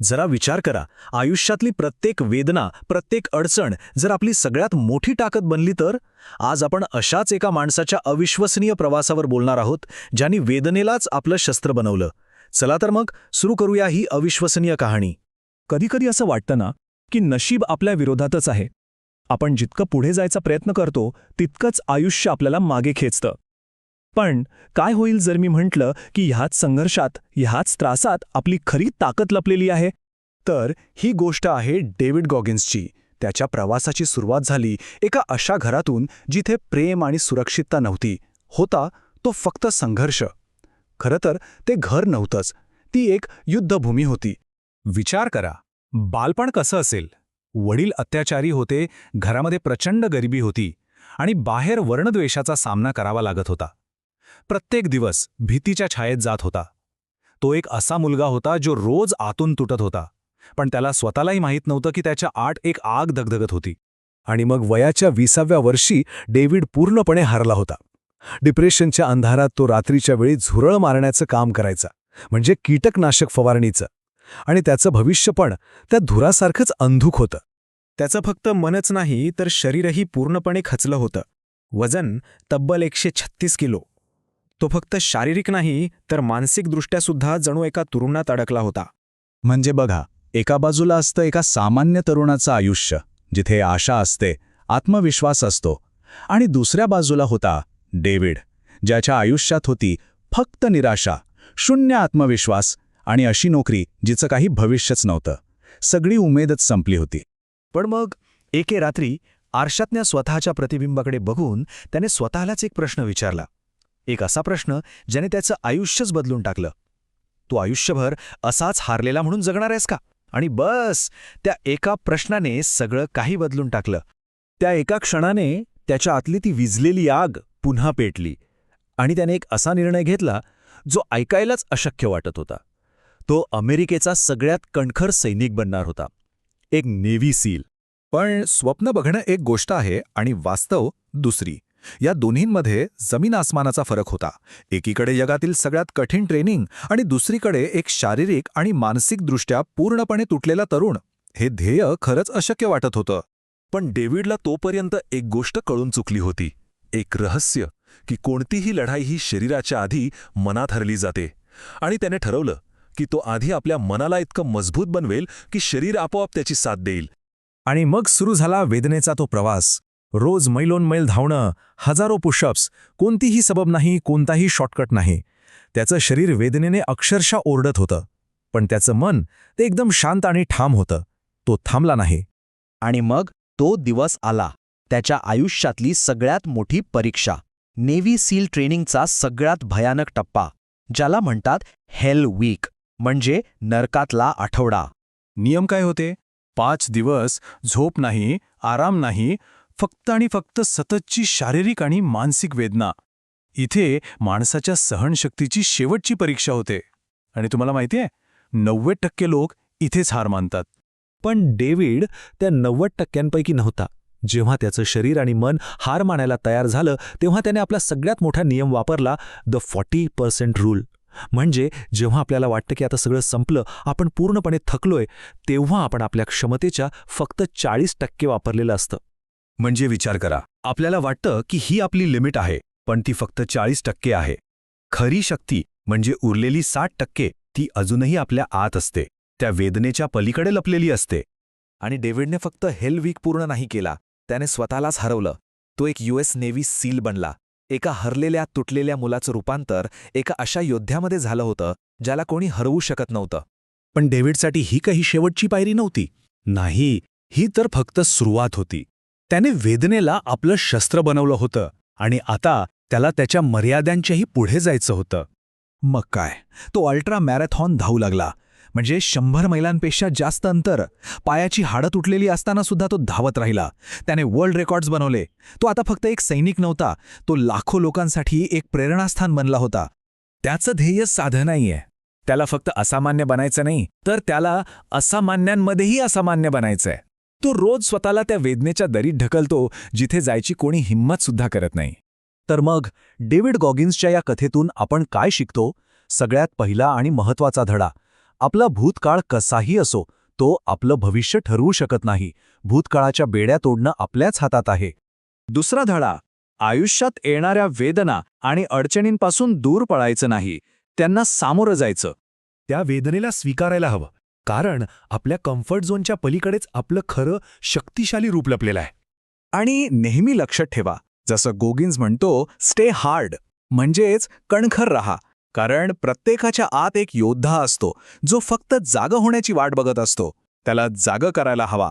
जरा विचार करा, आयुष्यातली प्रत्येक वेदना, प्रत्येक अडचण जर आपली सगळ्यात मोठी ताकद बनली तर? आज आपण अशाच एका माणसाच्या अविश्वसनीय प्रवासावर बोलणार आहोत, ज्यांनी वेदनेलाच आपलं शस्त्र बनवलं. चला तर मग सुरू करूया ही अविश्वसनीय कहाणी. कधीकधी असं वाटतं ना की नशीब आपल्या विरोधातच आहे. आपण जितकं पुढे जायचा प्रयत्न करतो तितकंच आयुष्य आपल्याला मागे खेचतं. पण काय होईल जर मी म्हटलं की ह्याच संघर्षात, ह्याच त्रासात आपली खरी ताकद लपलेली आहे? तर ही गोष्ट आहे डेव्हिड गॉगिन्सची. त्याच्या प्रवासाची सुरुवात झाली एका अशा घरातून जिथे प्रेम आणि सुरक्षितता नव्हती. होता तो फक्त संघर्ष. खरं तर ते घर नव्हतंच, ती एक युद्धभूमी होती. विचार करा, बालपण कसं असेल? वडील अत्याचारी होते, घरामध्ये प्रचंड गरिबी होती आणि बाहेर वर्णद्वेषाचा सामना करावा लागत होता. प्रत्येक दिवस भीतीच्या छायेत जात होता. तो एक असा मुलगा होता जो रोज आतून तुटत होता, पण त्याला स्वतःलाही माहीत नव्हतं की त्याच्या आत एक आग धगधगत होती. आणि मग वयाच्या 20व्या वर्षी डेव्हिड पूर्णपणे हरला होता. डिप्रेशनच्या अंधारात तो रात्रीच्या वेळी झुरळ मारण्याचं काम करायचा, म्हणजे कीटकनाशक फवारणीचं. आणि त्याचं भविष्य पण त्या धुरासारखंच अंधुक होतं. त्याचं फक्त मनच नाही तर शरीरही पूर्णपणे खचलं होतं. वजन तब्बल 136 किलो. तो फक्त शारीरिक नाही तर मानसिकदृष्ट्यासुद्धा जणू एका तुरुंगात अडकला होता. म्हणजे बघा, एका बाजूला असतं एका सामान्य तरुणाचं आयुष्य, जिथे आशा असते, आत्मविश्वास असतो, आणि दुसऱ्या बाजूला होता डेव्हिड, ज्याच्या आयुष्यात होती फक्त निराशा, शून्य आत्मविश्वास आणि अशी नोकरी जिचं काही भविष्यच नव्हतं. सगळी उमेदच संपली होती. पण मग एके रात्री आरशातल्या स्वतःच्या प्रतिबिंबाकडे बघून त्याने स्वतःलाच एक प्रश्न विचारला. एक असा प्रश्न ज्याने त्याचं आयुष्यच बदलून टाकलं. तू आयुष्यभर असाच हारलेला म्हणून जगणार आहेस का? आणि बस, त्या एका प्रश्नाने सगळं काही बदलून टाकलं. त्या एका क्षणाने त्याच्या आतली ती विझलेली आग पुन्हा पेटली आणि त्याने एक असा निर्णय घेतला जो ऐकायलाच अशक्य वाटत होता. तो अमेरिकेचा सगळ्यात कणखर सैनिक बनणार होता, एक नेव्ही सील. पण स्वप्न बघणं एक गोष्ट आहे आणि वास्तव दुसरी. या दोन्हींमध्ये जमीन आसमानाचा फरक होता. एकीकडे जगातील सगळ्यात कठीण ट्रेनिंग आणि दुसरीकडे एक शारीरिक आणि मानसिकदृष्ट्या पूर्णपणे तुटलेला तरुण. हे ध्येय खरंच अशक्य वाटत होतं. पण डेव्हिडला तोपर्यंत एक गोष्ट कळून चुकली होती, एक रहस्य, की कोणतीही लढाई ही शरीराच्या आधी मनात हरली जाते. आणि त्याने ठरवलं की तो आधी आपल्या मनाला इतकं मजबूत बनवेल की शरीर आपोआप त्याची साथ देईल. आणि मग सुरू झाला वेदनेचा तो प्रवास. रोज मैलोनमैल धावणं, हजारो पुशअप्स, कोणतीही सबब नाही, कोणताही शॉर्टकट नाही. त्याचं शरीर वेदनेने अक्षरशः ओरडत होतं, पण त्याचं मन ते एकदम शांत आणि ठाम होतं. तो थांबला नाही. आणि मग तो दिवस आला, त्याच्या आयुष्यातली सगळ्यात मोठी परीक्षा, नेव्ही सील ट्रेनिंगचा सगळ्यात भयानक टप्पा, ज्याला म्हणतात हेल वीक, म्हणजे नरकातला आठवडा. नियम काय होते? 5 दिवस झोप नाही, आराम नाही, फक्त आणि फक्त सततची शारीरिक आणि मानसिक वेदना. इथे माणसाच्या सहनशक्तीची शेवटची परीक्षा होते. आणि तुम्हाला माहितीये, 90% लोक इथेच हार मानतात. पण डेव्हिड त्या 90%पैकी नव्हता. जेव्हा त्याचं शरीर आणि मन हार मानायला तयार झालं तेव्हा त्याने आपला सगळ्यात मोठा नियम वापरला, द 40% रूल. म्हणजे जेव्हा आपल्याला वाटतं की आता सगळं संपलं, आपण पूर्णपणे थकलोय, तेव्हा आपण आपल्या क्षमतेच्या फक्त 40% वापरलेलं असतं. म्हणजे विचार करा, आपल्याला वाटतं की ही आपली लिमिट आहे, पण ती फक्त 40% आहे. खरी शक्ती म्हणजे उरलेली 60% ती अजूनही आपल्या आत असते, त्या वेदनेच्या पलीकडे लपलेली असते. आणि डेव्हिडने फक्त हेल वीक पूर्ण नाही केला, त्याने स्वतःलाच हरवलं. तो एक US नेव्ही सील बनला. एका हरलेल्या तुटलेल्या मुलाचं रूपांतर एका अशा योद्ध्यामध्ये झालं होतं ज्याला कोणी हरवू शकत नव्हतं. पण डेव्हिडसाठी ही काही शेवटची पायरी नव्हती. नाही, ही तर फक्त सुरुवात होती. त्याने वेदनेला आपलं शस्त्र बनवलं होतं आणि आता त्याला त्याच्या मर्यादांच्याही पुढे जायचं होतं. मग काय, तो अल्ट्रा मॅरेथॉन धावू लागला. म्हणजे 100 मैलांपेक्षा जास्त अंतर. पायाची हाडं तुटलेली असताना सुद्धा तो धावत राहिला. त्याने वर्ल्ड रेकॉर्ड्स बनवले. तो आता फक्त एक सैनिक नव्हता, तो लाखो लोकांसाठी एक प्रेरणास्थान बनला होता. त्याचं ध्येय साधं नाहीये. त्याला फक्त असामान्य बनायचं नाही, तर त्याला असामान्यांमध्येही असामान्य बनायचंय. तो रोज स्वतःला त्या वेदनेच्या दरीत ढकलतो जिथे जायची कोणी हिंमतसुद्धा करत नाही. तर मग डेव्हिड गॉगिन्सच्या या कथेतून आपण काय शिकतो? सगळ्यात पहिला आणि महत्त्वाचा धडा, आपला भूतकाळ कसाही असो, तो आपलं भविष्य ठरवू शकत नाही. भूतकाळाच्या बेड्या तोडणं आपल्याच हातात आहे. दुसरा धडा, आयुष्यात येणाऱ्या वेदना आणि अडचणींपासून दूर पळायचं नाही, त्यांना सामोरं जायचं. त्या वेदनेला स्वीकारायला हवं, कारण आपल्या कम्फर्ट झोनच्या पलीकडेच आपलं खरं शक्तिशाली रूप लपलेलं आहे. आणि नेहमी लक्षात ठेवा, जसं गोगिन्स म्हणतो, स्टे हार्ड, म्हणजेच कणखर रहा. कारण प्रत्येकाच्या आत एक योद्धा असतो, जो फक्त जागं होण्याची वाट बघत असतो. त्याला जागं करायला हवा.